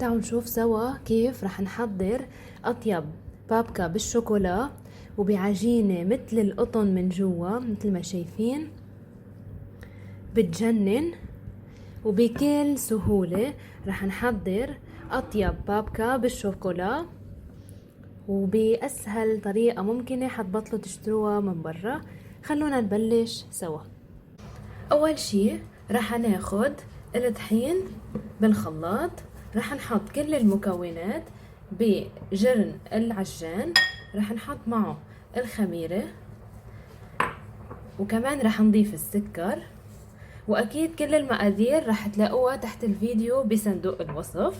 تعالوا نشوف سوا كيف رح نحضر أطيب بابكا بالشوكولا وبعجينة مثل القطن من جوا مثل ما شايفين، بتجنن وبكل سهولة. رح نحضر أطيب بابكا بالشوكولا وبأسهل طريقة ممكنة، حتبطلوا تشتروها من برا. خلونا نبلش سوا. أول شي رح ناخد الطحين بالخلاط، رح نحط كل المكونات بجرن العجان، رح نحط معه الخميرة وكمان رح نضيف السكر، وأكيد كل المقادير رح تلاقوها تحت الفيديو بصندوق الوصف.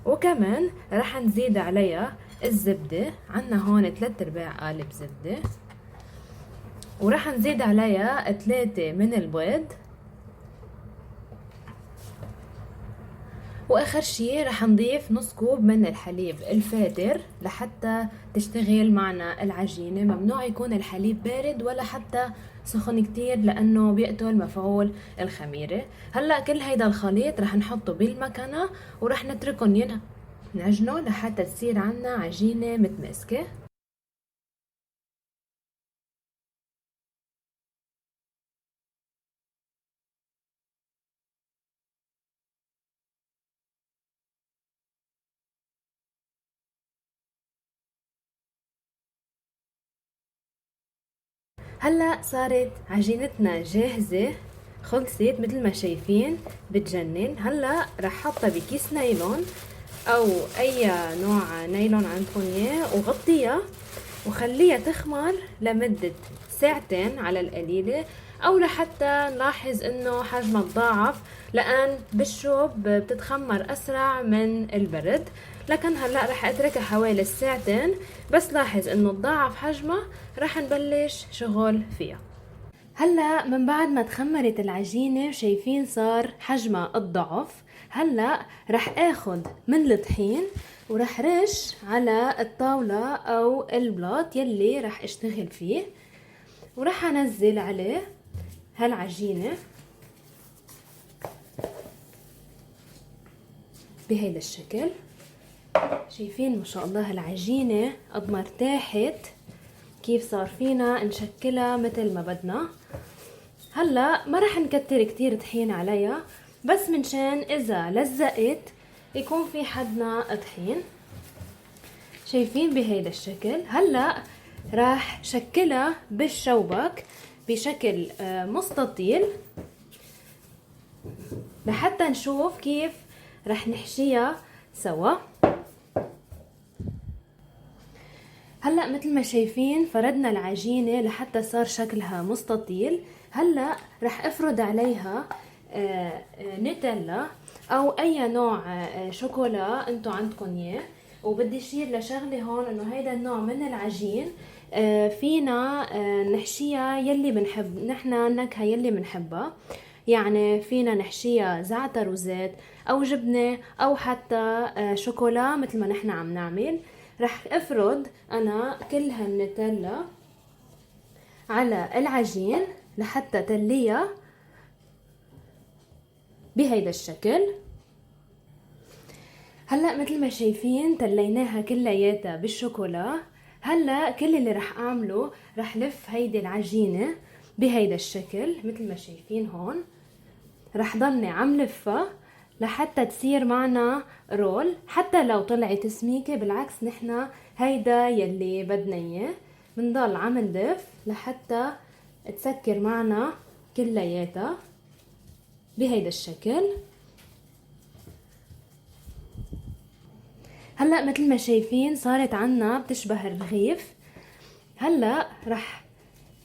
وكمان رح نزيد عليها الزبدة، عنا هون 3/4 قالب زبدة، ورح نزيد عليها 3 من البيض، واخر شي رح نضيف نص كوب من الحليب الفاتر لحتى تشتغل معنا العجينة. ممنوع يكون الحليب بارد ولا حتى سخن كتير لانه بيقتل مفعول الخميرة. هلا كل هيدا الخليط رح نحطه بالمكنة ورح نتركهم نعجنه لحتى تصير عنا عجينة متماسكة. هلا صارت عجينتنا جاهزة، خلصت مثل ما شايفين بتجنن. هلا رح حطها بكيس نايلون او اي نوع نايلون عندكم اياه وغطيها وخليها تخمر لمدة ساعتين على القليلة، او لحتى نلاحظ انه حجمها تضاعف، لان بالشوب بتتخمر اسرع من البرد. لكن هلا رح اتركها حوالي ساعتين، بس لاحظ انه تضاعف حجمها رح نبلش شغل فيها. هلا من بعد ما تخمرت العجينة شايفين صار حجمها الضعف. هلا رح اخد من الطحين ورح رش على الطاولة او البلاط يلي رح اشتغل فيه، ورح انزل عليه هالعجينة بهيدا الشكل. شايفين ما شاء الله العجينة قد ما ارتاحت، كيف صار فينا نشكلها مثل ما بدنا. هلا ما رح نكتر كتير طحين عليها، بس منشان اذا لزقت يكون في حدنا طحين. شايفين بهيدا الشكل. هلا راح شكلها بالشوبك بشكل مستطيل لحتى نشوف كيف رح نحشيها سوا. هلا مثل ما شايفين فردنا العجينة لحتى صار شكلها مستطيل. هلا رح افرد عليها نوتيلا او اي نوع شوكولا انتو عندكم اياه. وبدي اشير لشغله هون انه هيدا النوع من العجين فينا نحشيها يلي بنحب نحن، النكهة يلي بنحبها. يعني فينا نحشيها زعتر وزيت او جبنة او حتى شوكولا مثل ما نحن عم نعمل. رح افرد انا كل هالنوتيلا على العجين لحتى تليها بهيدا الشكل. هلا مثل ما شايفين تليناها كلياتها بالشوكولا. هلا كل اللي رح اعمله رح لف هيدي العجينة بهيدا الشكل مثل ما شايفين هون. رح ضلني عم لفها لحتى تصير معنا رول. حتى لو طلعت سميكة بالعكس نحنا هيدا يلي بدنا اياه. بنضل عم نلف لحتى تسكر معنا كلياتها بهيدا الشكل. هلا مثل ما شايفين صارت عنا بتشبه الرغيف. هلا رح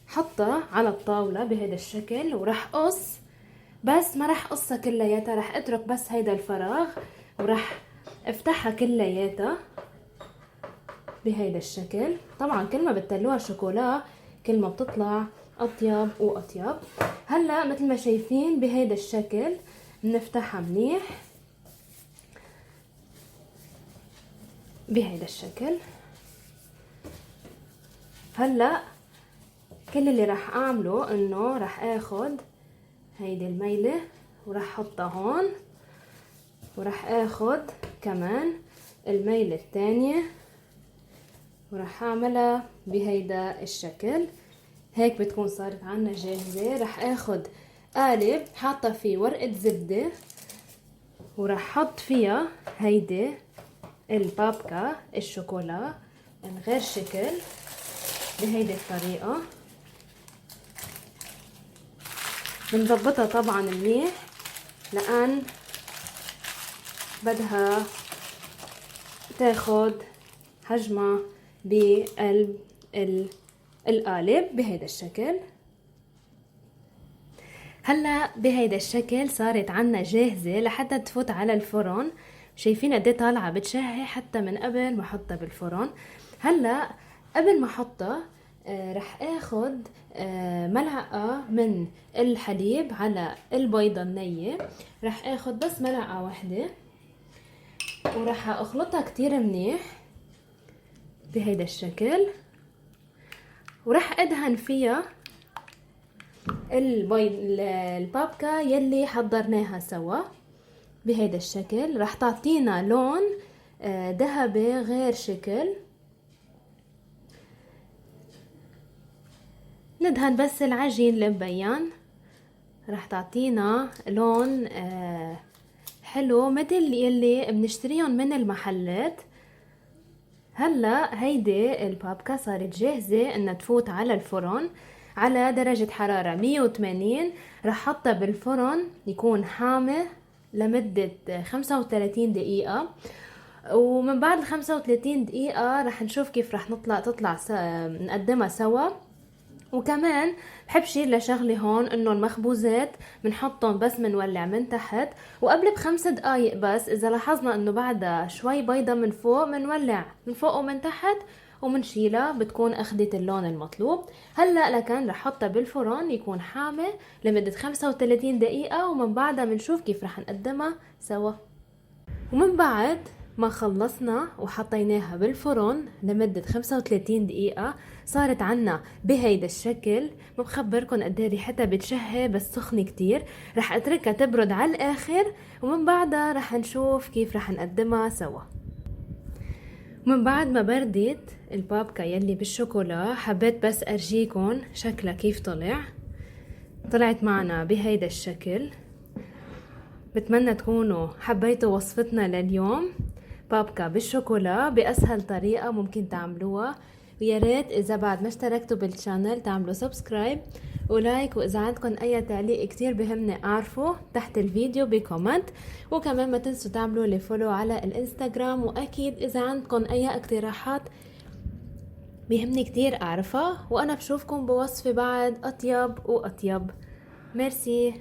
حطها على الطاولة بهيدا الشكل ورح قص، بس ما رح قصها كلياتها، رح اترك بس هيدا الفراغ ورح افتحها كلياتها بهيدا الشكل. طبعا كل ما بتتلوها شوكولا كل ما بتطلع اطيب واطيب. هلا مثل ما شايفين بهيدا الشكل بنفتحها منيح بهيدا الشكل. هلا كل اللي راح اعمله انه راح اخد هيدي الميلة وراح احطها هون، وراح اخد كمان الميلة الثانية وراح اعملها بهيدا الشكل. هيك بتكون صارت عنا جاهزة. راح اخد قالب حاطة فيه ورقة زبدة وراح احط فيها هيدي البابكا الشوكولا من غير شكل بهيدي الطريقة. بنظبطها طبعا منيح لان بدها تاخد حجمها بقلب القالب بهيدا الشكل. هلا بهيدا الشكل صارت عنا جاهزة لحتى تفوت على الفرن. شايفين قد ايه طالعة بتشهي حتى من قبل ما احطها بالفرن. هلا قبل ما احطها رح اخد ملعقة من الحليب على البيضة النية. رح اخد بس ملعقة واحدة ورح اخلطها كتير منيح بهيدا الشكل. ورح ادهن فيها البابكا يلي حضرناها سوا بهيدا الشكل. رح تعطينا لون ذهبي غير شكل. ندهن بس العجين المبين رح تعطينا لون حلو مثل يلي بنشتريهم من المحلات. هلا هيدي البابكا صارت جاهزة انها تفوت على الفرن على درجة حرارة 180. رح حطها بالفرن يكون حامي لمدة 35 دقيقة. ومن بعد 35 دقيقة رح نشوف كيف رح تطلع نقدمها سوا. وكمان بحب شير لشغلي هون انه المخبوزات بنحطهم بس منولع من تحت وقبل ب5 دقايق بس. اذا لاحظنا انه بعدها شوي بيضة من فوق بنولع من فوق ومن تحت ومنشيلها بتكون اخدت اللون المطلوب. هلا لكن رح احطها بالفرن يكون حامي لمدة 35 دقيقة ومن بعدها بنشوف كيف رح نقدمها سوا. ومن بعد ما خلصنا وحطيناها بالفرن لمدة 35 دقيقة صارت عنا بهيدا الشكل. بخبركن قد ايه ريحتها بتشهي بس سخنة كتير. رح اتركها تبرد على الاخر ومن بعدها رح نشوف كيف رح نقدمها سوا. ومن بعد ما بردت البابكا يلي بالشوكولا حبيت بس ارجيكن شكلها كيف طلعت معنا بهيدا الشكل. بتمنى تكونوا حبيتوا وصفتنا لليوم بابكا بالشوكولا بأسهل طريقة ممكن تعملوها. ويا ريت إذا بعد ما اشتركتوا بالشانل تعملوا سبسكرايب ولايك. وإذا عندكم أي تعليق كتير بهمني أعرفه تحت الفيديو بكومنت. وكمان ما تنسوا تعملوا لي فولو على الانستغرام. وأكيد إذا عندكم أي اقتراحات بيهمني كتير أعرفها. وأنا بشوفكم بوصفة بعد أطيب وأطيب. ميرسي.